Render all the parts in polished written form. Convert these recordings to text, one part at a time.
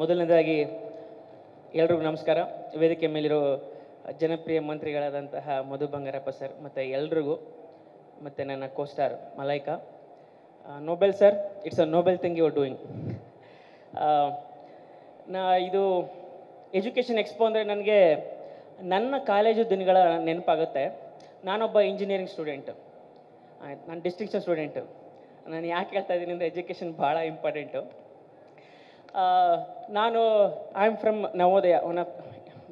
ಮೊದಲನೇದಾಗಿ ಎಲ್ರಿಗೂ ನಮಸ್ಕಾರ. ವೇದಿಕೆ ಮೇಲಿರೋ ಜನಪ್ರಿಯ ಮಂತ್ರಿಗಳಾದಂತಹ ಮಧು ಬಂಗಾರಪ್ಪ ಸರ್ ಮತ್ತು ಎಲ್ರಿಗೂ, ಮತ್ತು ನನ್ನ costar Malaika. Noble sir, it's a noble thing you are doing. ಇದು ಎಜುಕೇಷನ್ ಎಕ್ಸ್ಪೋ ಅಂದರೆ ನನಗೆ ನನ್ನ ಕಾಲೇಜು ದಿನಗಳ ನೆನಪಾಗುತ್ತೆ. ನಾನೊಬ್ಬ ಇಂಜಿನಿಯರಿಂಗ್ ಸ್ಟೂಡೆಂಟು, ನಾನು ಡಿಸ್ಟಿಂಕ್ಷನ್ ಸ್ಟೂಡೆಂಟು. ನಾನು ಯಾಕೆ ಹೇಳ್ತಾ ಇದ್ದೀನಿ ಅಂದರೆ ಎಜುಕೇಷನ್ ಭಾಳ ಇಂಪಾರ್ಟೆಂಟು. ನಾನು ಐ ಆಮ್ ಫ್ರಮ್ ನವೋದಯ,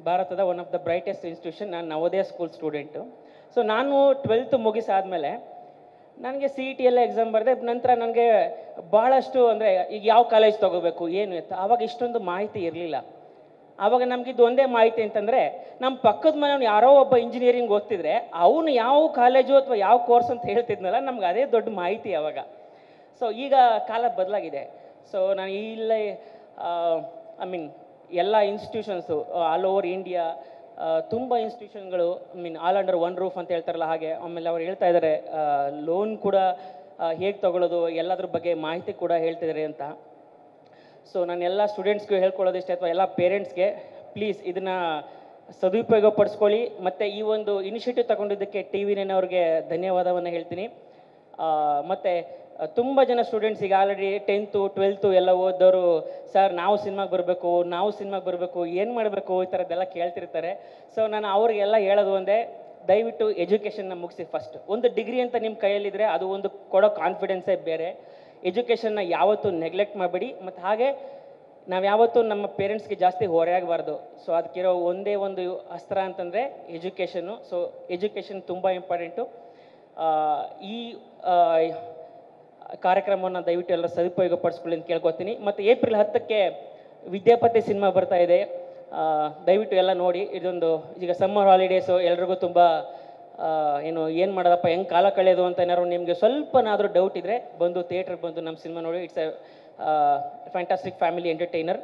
ಭಾರತದ one of the brightest institution. ನಾನು ನವೋದಯ ಸ್ಕೂಲ್ ಸ್ಟೂಡೆಂಟು. ಸೊ ನಾನು 12th ಮುಗಿಸಾದ್ಮೇಲೆ ನನಗೆ CET ಎಲ್ಲ ಎಕ್ಸಾಮ್ ಬರೆದೆ. ನಂತರ ನನಗೆ ಭಾಳಷ್ಟು ಅಂದರೆ ಈಗ ಯಾವ ಕಾಲೇಜ್ ತೊಗೋಬೇಕು ಏನು ಎತ್ತ, ಆವಾಗ ಇಷ್ಟೊಂದು ಮಾಹಿತಿ ಇರಲಿಲ್ಲ. ಆವಾಗ ನಮಗಿದ್ದು ಒಂದೇ ಮಾಹಿತಿ ಅಂತಂದರೆ, ನಮ್ಮ ಪಕ್ಕದ ಮನೆಯವ್ನು ಯಾರೋ ಒಬ್ಬ ಇಂಜಿನಿಯರಿಂಗ್ ಓದ್ತಿದ್ರೆ ಅವನು ಯಾವ ಕಾಲೇಜು ಅಥವಾ ಯಾವ ಕೋರ್ಸ್ ಅಂತ ಹೇಳ್ತಿದ್ನಲ್ಲ, ನಮ್ಗೆ ಅದೇ ದೊಡ್ಡ ಮಾಹಿತಿ ಆವಾಗ. ಸೊ ಈಗ ಕಾಲ ಬದಲಾಗಿದೆ. ಸೊ ನಾನು ಇಲ್ಲೇ ಐ ಮೀನ್ ಎಲ್ಲ ಇನ್ಸ್ಟಿಟ್ಯೂಷನ್ಸು ಆಲ್ ಓವರ್ ಇಂಡಿಯಾ ತುಂಬ ಇನ್ಸ್ಟಿಟ್ಯೂಷನ್ಗಳು, I mean all under one roof ಅಂತ ಹೇಳ್ತಾರಲ್ಲ ಹಾಗೆ. ಆಮೇಲೆ ಅವ್ರು ಹೇಳ್ತಾ ಇದ್ದಾರೆ ಲೋನ್ ಕೂಡ ಹೇಗೆ ತೊಗೊಳ್ಳೋದು ಎಲ್ಲದ್ರ ಬಗ್ಗೆ ಮಾಹಿತಿ ಕೂಡ ಹೇಳ್ತಿದ್ದಾರೆ ಅಂತ. ಸೊ ನಾನು ಎಲ್ಲ ಸ್ಟೂಡೆಂಟ್ಸ್ಗೂ ಹೇಳ್ಕೊಳ್ಳೋದಿಷ್ಟೇ, ಅಥವಾ ಎಲ್ಲ ಪೇರೆಂಟ್ಸ್ಗೆ, ಪ್ಲೀಸ್ ಇದನ್ನು ಸದುಪಯೋಗ ಪಡಿಸ್ಕೊಳ್ಳಿ. ಮತ್ತು ಈ ಒಂದು ಇನಿಷಿಯೇಟಿವ್ ತಗೊಂಡಿದ್ದಕ್ಕೆ TV9 ಅವ್ರಿಗೆ ಧನ್ಯವಾದವನ್ನು ಹೇಳ್ತೀನಿ. ಮತ್ತು ತುಂಬ ಜನ ಸ್ಟೂಡೆಂಟ್ಸ್ ಈಗ ಆಲ್ರೆಡಿ 10th 12th ಎಲ್ಲ ಓದೋರು, ಸರ್ ನಾವು ಸಿನಿಮಾಗೆ ಬರಬೇಕು, ಏನು ಮಾಡಬೇಕು, ಈ ಥರದ್ದೆಲ್ಲ ಕೇಳ್ತಿರ್ತಾರೆ. ಸೊ ನಾನು ಅವ್ರಿಗೆಲ್ಲ ಹೇಳೋದು ಒಂದೇ, ದಯವಿಟ್ಟು ಎಜುಕೇಷನ್ನ ಮುಗಿಸಿ ಫಸ್ಟ್. ಒಂದು ಡಿಗ್ರಿ ಅಂತ ನಿಮ್ಮ ಕೈಯಲ್ಲಿದ್ದರೆ ಅದು ಒಂದು ಕೊಡೋ ಕಾನ್ಫಿಡೆನ್ಸೇ ಬೇರೆ. ಎಜುಕೇಷನ್ನ ಯಾವತ್ತೂ ನೆಗ್ಲೆಕ್ಟ್ ಮಾಡಬೇಡಿ. ಮತ್ತು ಹಾಗೆ ನಾವು ಯಾವತ್ತೂ ನಮ್ಮ ಪೇರೆಂಟ್ಸ್ಗೆ ಜಾಸ್ತಿ ಹೊರೆಯಾಗಬಾರ್ದು. ಸೊ ಅದಕ್ಕಿರೋ ಒಂದೇ ಒಂದು ಅಸ್ತ್ರ ಅಂತಂದರೆ ಎಜುಕೇಷನ್ನು. ಸೊ ಎಜುಕೇಷನ್ ತುಂಬ ಇಂಪಾರ್ಟೆಂಟು. ಈ ಕಾರ್ಯಕ್ರಮವನ್ನು ದಯವಿಟ್ಟು ಎಲ್ಲ ಸದುಪಯೋಗ ಪಡಿಸ್ಕೊಳ್ಳಿ ಅಂತ ಕೇಳ್ಕೊತೀನಿ. ಮತ್ತು ಏಪ್ರಿಲ್ 10ಕ್ಕೆ ವಿದ್ಯಾಪತಿ ಸಿನಿಮಾ ಬರ್ತಾ ಇದೆ, ದಯವಿಟ್ಟು ಎಲ್ಲ ನೋಡಿ. ಇದೊಂದು ಈಗ ಸಮ್ಮರ್ ಹಾಲಿಡೇಸು, ಎಲ್ರಿಗೂ ತುಂಬ ಏನು ಮಾಡೋದಪ್ಪ, ಹೆಂಗೆ ಕಾಲ ಕಳೆಯೋದು ಅಂತ ಏನಾದ್ರು ನಿಮಗೆ ಸ್ವಲ್ಪನಾದರೂ ಡೌಟ್ ಇದ್ದರೆ ಬಂದು ಥಿಯೇಟ್ರಿಗೆ ಬಂದು ನಮ್ಮ ಸಿನಿಮಾ ನೋಡಿ. It's a fantastic family entertainer.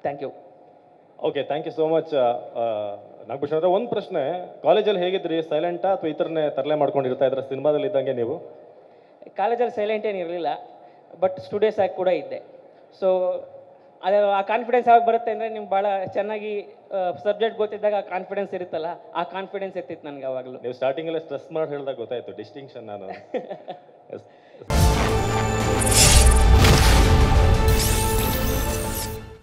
Thank you. Okay, thank you so much Nagabhushan ಅವರೇ. ಒಂದು ಪ್ರಶ್ನೆ, ಕಾಲೇಜಲ್ಲಿ ಹೇಗಿದ್ರಿ? ಸೈಲೆಂಟಾ ಅಥವಾ ಈ ಥರನೇ ತರಲೆ ಮಾಡ್ಕೊಂಡಿರ್ತಾ ಇದ್ರೆ ಸಿನಿಮಾದಲ್ಲಿ ಇದ್ದಂಗೆ ನೀವು? ಕಾಲೇಜಲ್ಲಿ ಸೈಲೆಂಟ್ ಏನು ಇರಲಿಲ್ಲ, ಬಟ್ ಸ್ಟುಡಿಯೋಸ್ ಆಗಿ ಕೂಡ ಇದ್ದೆ. ಸೊ ಅದು ಆ ಕಾನ್ಫಿಡೆನ್ಸ್ ಯಾವಾಗ ಬರುತ್ತೆ ಅಂದರೆ, ನಿಮ್ಗೆ ಭಾಳ ಚೆನ್ನಾಗಿ ಸಬ್ಜೆಕ್ಟ್ ಗೊತ್ತಿದ್ದಾಗ ಆ ಕಾನ್ಫಿಡೆನ್ಸ್ ಇರುತ್ತಲ್ಲ, ಆ ಕಾನ್ಫಿಡೆನ್ಸ್ ಇರ್ತಿತ್ತು ನನಗೆ ಆವಾಗಲೂ. ನೀವು ಸ್ಟಾರ್ಟಿಂಗಲ್ಲೇ ಸ್ಟ್ರೆಸ್ ಮಾಡಿ ಹೇಳಿದಾಗ ಗೊತ್ತಾಯಿತು ಡಿಸ್ಟಿಂಕ್ಷನ್ ನಾನು